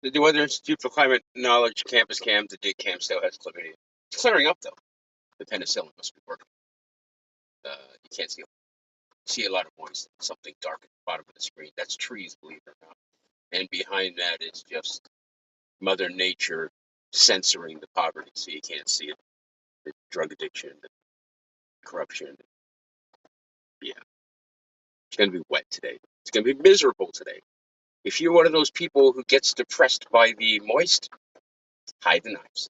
The Weather Institute for Climate Knowledge Campus Cam, the dig cam still has chlamydia. It's clearing up though. The penicillin must be working. You can't see a lot of moist, something dark at the bottom of the screen. That's trees, believe it or not. And behind that is just Mother Nature censoring the poverty, so you can't see it. The drug addiction, the corruption. Yeah, it's gonna be wet today. It's gonna be miserable today. If you're one of those people who gets depressed by the moist, hide the knives.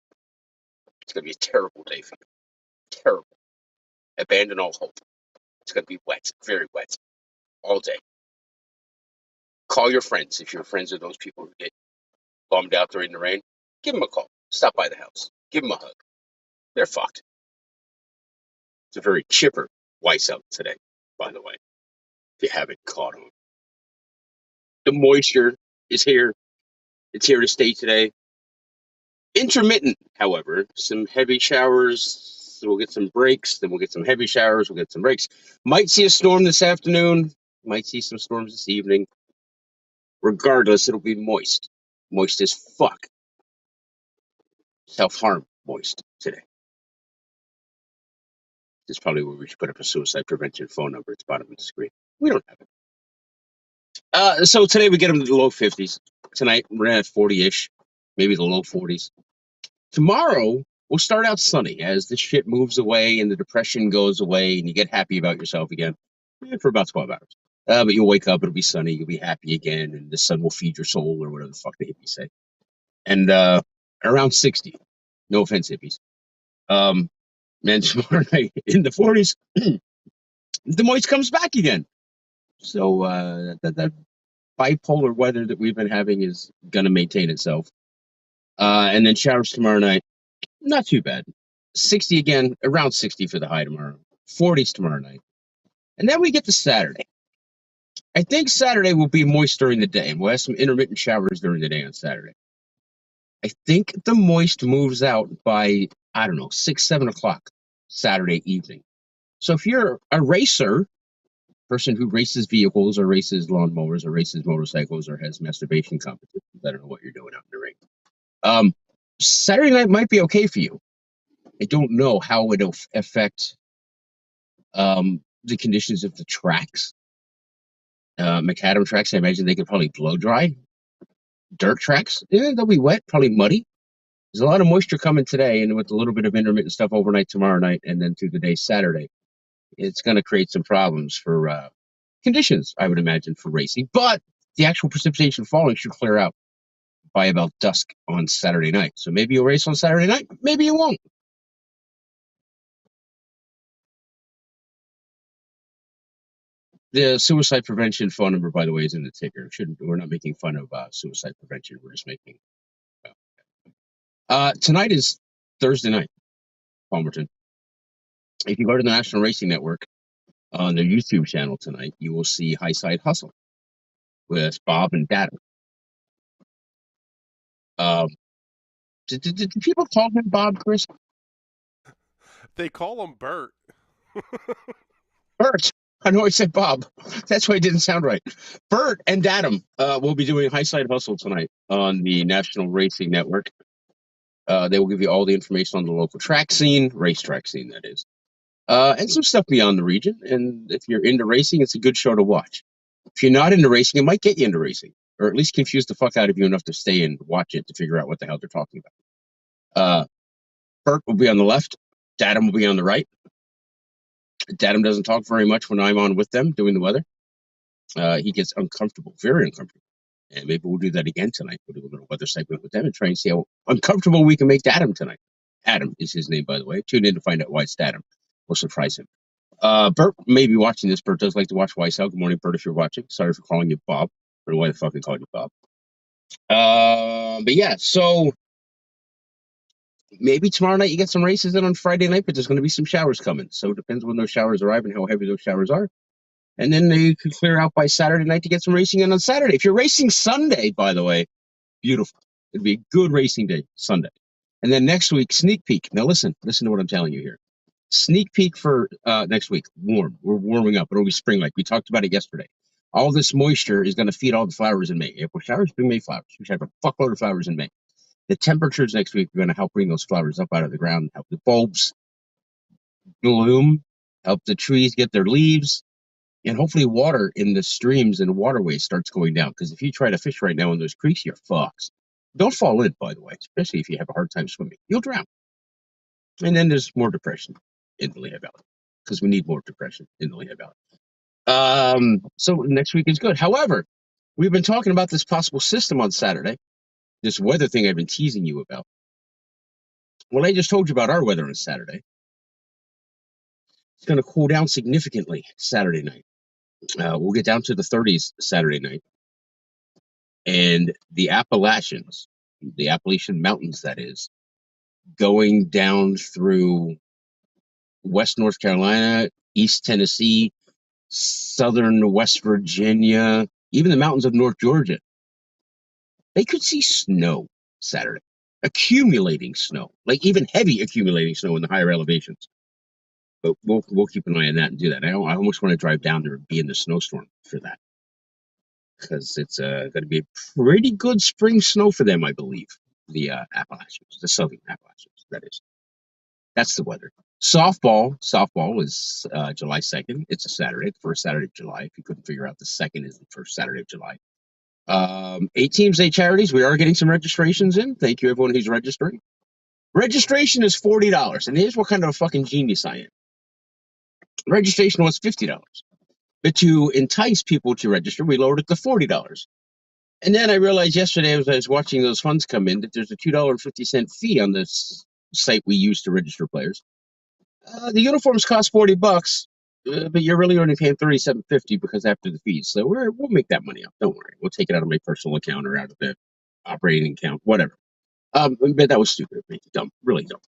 It's gonna be a terrible day for you. Terrible. Abandon all hope. It's gonna be wet, very wet, all day. Call your friends if you're friends with those people who get bummed out during the rain. Give them a call. Stop by the house. Give them a hug. They're fucked. It's a very chipper WYCEL today, by the way, if you haven't caught on. The moisture is here. It's here to stay today. Intermittent, however, some heavy showers. So we'll get some breaks, then we'll get some heavy showers, we'll get some breaks. Might see a storm this afternoon, might see some storms this evening. Regardless, it'll be moist. Moist as fuck. Self-harm moist today. This is probably where we should put up a suicide prevention phone number at the bottom of the screen. We don't have it. So today we get them to the low 50s. Tonight we're at 40-ish, maybe the low 40s. Tomorrow we'll start out sunny as the shit moves away and the depression goes away and you get happy about yourself again for about 12 hours. But you'll wake up, it'll be sunny, you'll be happy again, and the sun will feed your soul or whatever the fuck the hippies say. And around 60. No offense, hippies. And tomorrow night in the 40s, the moist comes back again. So that bipolar weather that we've been having is going to maintain itself. And then showers tomorrow night, not too bad. 60 again, around 60 for the high tomorrow. 40s tomorrow night. And then we get to Saturday. I think Saturday will be moist during the day, and we'll have some intermittent showers during the day on Saturday. I think the moist moves out by, I don't know, 6, 7 o'clock Saturday evening. So if you're a racer, person who races vehicles or races lawnmowers or races motorcycles or has masturbation competitions, I don't know what you're doing out in the ring. Saturday night might be okay for you. I don't know how it'll affect the conditions of the tracks. Macadam tracks, I imagine they could probably blow dry. Dirt tracks, yeah, they'll be wet, probably muddy. There's a lot of moisture coming today, and with a little bit of intermittent stuff overnight tomorrow night, and then through the day Saturday, it's going to create some problems for conditions, I would imagine, for racing. But the actual precipitation falling should clear out by about dusk on Saturday night. So maybe you'll race on Saturday night, maybe you won't. The suicide prevention phone number, by the way, is in the ticker. We're not making fun of suicide prevention. We're just making. Tonight is Thursday night, Palmerton. If you go to the National Racing Network on their YouTube channel tonight, you will see High Side Hustle with Bob and Datum. Did people call him Bob, Chris? They call him Bert. Bert. I know I said Bob. That's why it didn't sound right. Bert and Datum will be doing High Side Hustle tonight on the National Racing Network. They will give you all the information on the local track scene, racetrack scene, that is, and some stuff beyond the region. And if you're into racing, it's a good show to watch. If you're not into racing, it might get you into racing, or at least confuse the fuck out of you enough to stay and watch it to figure out what the hell they're talking about. Bert will be on the left. Datum will be on the right. Datum doesn't talk very much when I'm on with them doing the weather. He gets uncomfortable, very uncomfortable. And maybe we'll do that again tonight. We'll do a little weather segment with them and try and see how uncomfortable we can make Datum tonight. Adam is his name, by the way. Tune in to find out why it's Datum. We'll surprise him. Bert may be watching this. Bert does like to watch WYCEL. Good morning, Bert, if you're watching. Sorry for calling you Bob. I don't know why the fuck I called you Bob. But yeah, so maybe tomorrow night you get some races in on Friday night, but there's going to be some showers coming. So it depends when those showers arrive and how heavy those showers are. And then they could clear out by Saturday night to get some racing in on Saturday. If you're racing Sunday, by the way, beautiful. It'd be a good racing day, Sunday. And then next week, sneak peek. Now listen to what I'm telling you here. Sneak peek for next week. Warm. We're warming up. It'll be spring like. We talked about it yesterday. All this moisture is going to feed all the flowers in May. April showers bring May flowers. We should have a fuckload of flowers in May. The temperatures next week are going to help bring those flowers up out of the ground, help the bulbs bloom, help the trees get their leaves, and hopefully water in the streams and waterways starts going down. Because if you try to fish right now in those creeks, you're fucked. Don't fall in, by the way, especially if you have a hard time swimming. You'll drown. And then there's more depression in the Lehigh Valley because we need more depression in the Lehigh Valley. So next week is good. However, we've been talking about this possible system on Saturday, this weather thing I've been teasing you about. Well, I just told you about our weather on Saturday. It's going to cool down significantly Saturday night. We'll get down to the 30s Saturday night. And the Appalachians, the Appalachian Mountains, that is, going down through West North Carolina, East Tennessee, southern West Virginia, even the mountains of North Georgia. They could see snow Saturday, accumulating snow, like even heavy accumulating snow in the higher elevations. But we'll keep an eye on that and do that. I almost want to drive down there and be in the snowstorm for that because it's going to be a pretty good spring snow for them, I believe. The Appalachians, the southern Appalachians, that is. That's the weather. Softball is July 2nd. It's a Saturday, the first Saturday of July. If you couldn't figure out, the second is the first Saturday of July. 8 teams, 8 charities. We are getting some registrations in. Thank you, everyone who's registering. Registration is $40, and here's what kind of a fucking genius I am. Registration was $50, but to entice people to register, we lowered it to $40. And then I realized yesterday, as I was watching those funds come in, that there's a $2.50 fee on this site we use to register players. The uniforms cost $40, but you're really only paying $37.50 because after the fees. So we'll make that money up. Don't worry. We'll take it out of my personal account or out of the operating account, whatever. But that was stupid of me. Dumb. Really dumb.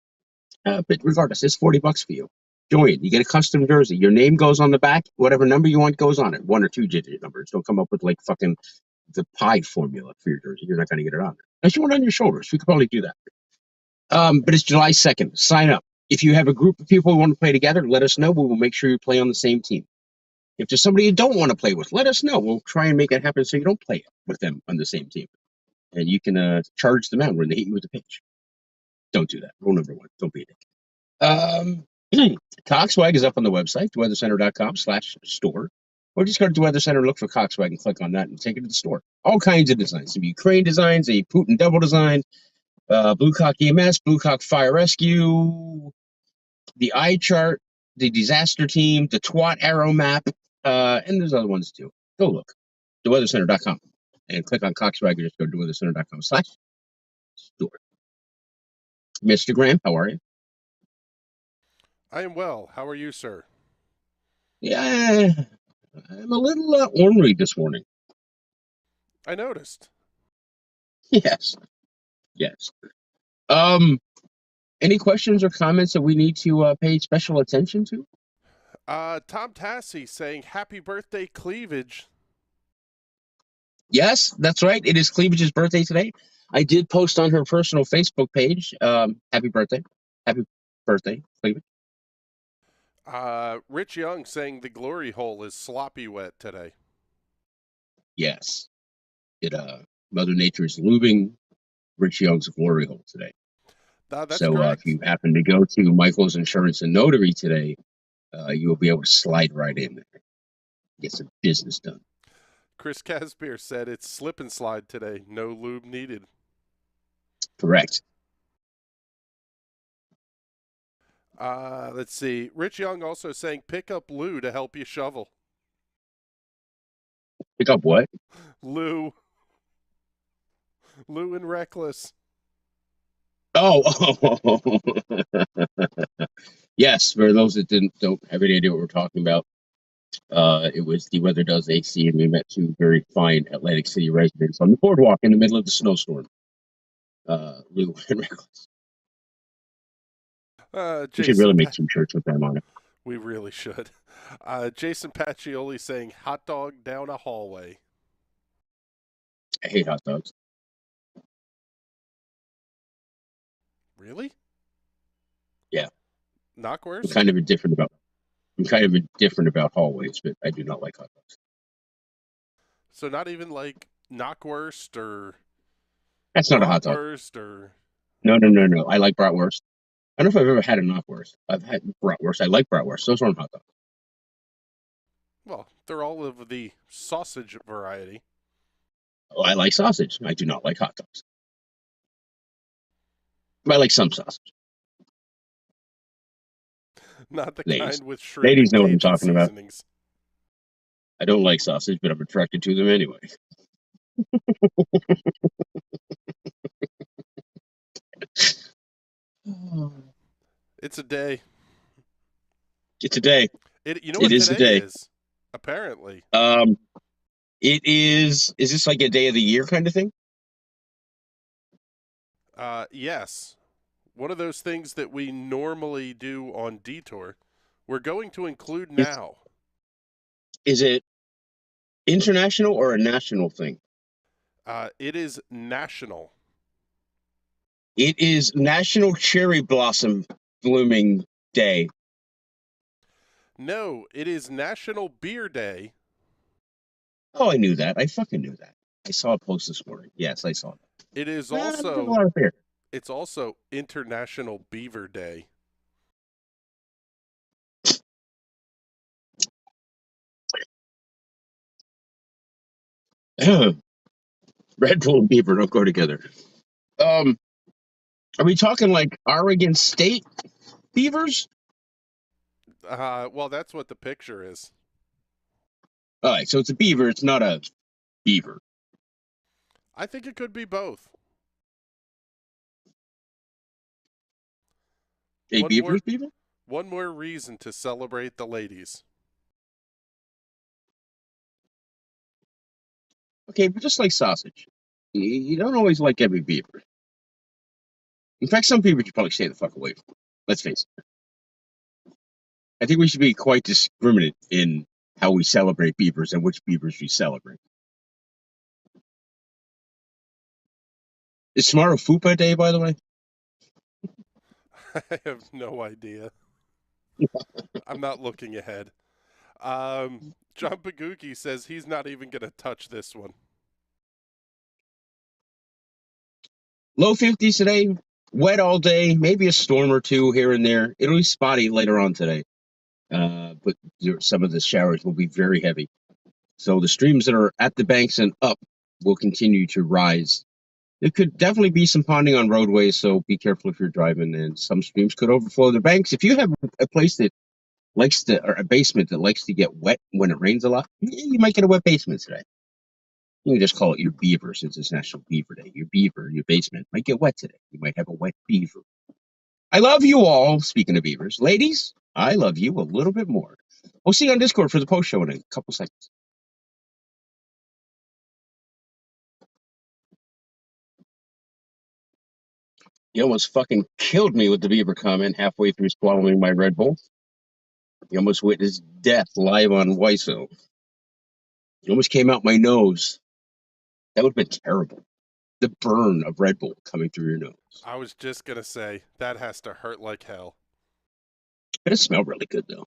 But regardless, it's $40 for you. Join. You get a custom jersey. Your name goes on the back. Whatever number you want goes on it. 1 or 2 digit numbers. Don't come up with like fucking the pie formula for your jersey. You're not going to get it on there. Unless you want it on your shoulders. We could probably do that. But it's July 2nd. Sign up. If you have a group of people who want to play together, let us know. We will make sure you play on the same team. If there's somebody you don't want to play with, let us know. We'll try and make it happen so you don't play with them on the same team. And you can charge them out when they hit you with the pitch. Don't do that. Rule number 1. Don't be a dick. Coxwag is up on the website, weathercenter.com/store. Or just go to the Weather Center, look for Coxwag, and click on that and take it to the store. All kinds of designs. Some Ukraine designs, a Putin double design, Blue Cock EMS, Blue Cock Fire Rescue, the eye chart, the disaster team, the twat arrow map, and there's other ones too. Go look. TheWeatherCenter.com and click on Coxwag or just go to TheWeatherCenter.com/store. Mr. Graham, how are you? I am well. How are you, sir? Yeah, I'm a little ornery this morning. I noticed. Yes, yes. Any questions or comments that we need to pay special attention to? Tom Tassi saying happy birthday, Cleavage. Yes, that's right. It is Cleavage's birthday today. I did post on her personal Facebook page. Happy birthday. Happy birthday, Cleavage. Rich Young saying the glory hole is sloppy wet today. Yes. It Mother Nature is lubing Rich Young's glory hole today. That's so correct. If you happen to go to Michael's Insurance and Notary today, you will be able to slide right in there. Get some business done. Chris Casbeer said it's slip and slide today. No lube needed. Correct. Let's see. Rich Young also saying pick up Lou to help you shovel. Pick up what? Lou and Reckless. Oh, yes. For those that don't have any idea what we're talking about, it was the Weather Does AC, and we met 2 very fine Atlantic City residents on the boardwalk in the middle of the snowstorm. Lou and Reckless. We should really make some shirts with them on it. We really should. Jason Pacioli saying hot dog down a hallway. I hate hot dogs. Really? Yeah. Knockwurst? I'm kind of indifferent about hallways, but I do not like hot dogs. So not even like knockwurst or That's not a hot dog. bratwurst or No, no, no, okay. no. I like bratwurst. I don't know if I've ever had a knockwurst. I've had bratwurst. I like bratwurst. Those aren't hot dogs. Well, they're all of the sausage variety. Oh, I like sausage. I do not like hot dogs. I like some sausage. Not the Ladies. kind with shrimp Ladies and know what I'm Cajun talking about. seasonings. I don't like sausage, but I'm attracted to them anyway. It's a day. It's a day. You know It what is a today day. is? Apparently. Um, it is. Is this like a day of the year kind of thing? Yes. One of those things that we normally do on Detour, we're going to include It's, now. is it international or a national thing? It is national. It is National Cherry Blossom Blooming Day. No, it is National Beer Day. Oh, I knew that. I fucking knew that. I saw a post this morning. Yes, I saw that. It is I drink a also lot of beer. it's also International Beaver Day. Red Bull and beaver don't go together. Um, are we talking like Oregon State beavers? Well, that's what the picture is. All right, so it's a beaver. It's not a beaver. I think it could be both. A One more beaver's beaver? one more reason to celebrate the ladies. Okay, but just like sausage, you don't always like every beaver. In fact, some beavers you probably stay the fuck away from. Let's face it. I think we should be quite discriminate in how we celebrate beavers and which beavers we celebrate. Is tomorrow Fupa Day, by the way? I have no idea. I'm not looking ahead. John Paguki says he's not even going to touch this one. Low 50s today, wet all day, maybe a storm or two here and there. It'll be spotty later on today, but some of the showers will be very heavy. So the streams that are at the banks and up will continue to rise. There could definitely be some ponding on roadways, so be careful if you're driving, and some streams could overflow the banks. If you have a place that likes to, or a basement that likes to get wet when it rains a lot, you might get a wet basement today. You can just call it your beaver since it's National Beaver Day. Your beaver, your basement might get wet today. You might have a wet beaver. I love you all. Speaking of beavers, ladies, I love you a little bit more. We'll see you on Discord for the post show in a couple seconds. You almost fucking killed me with the beaver comment halfway through swallowing my Red Bull. You almost witnessed death live on WYCEL. It almost came out my nose. That would have been terrible. The burn of Red Bull coming through your nose. I was just going to say that has to hurt like hell. But it smelled really good though.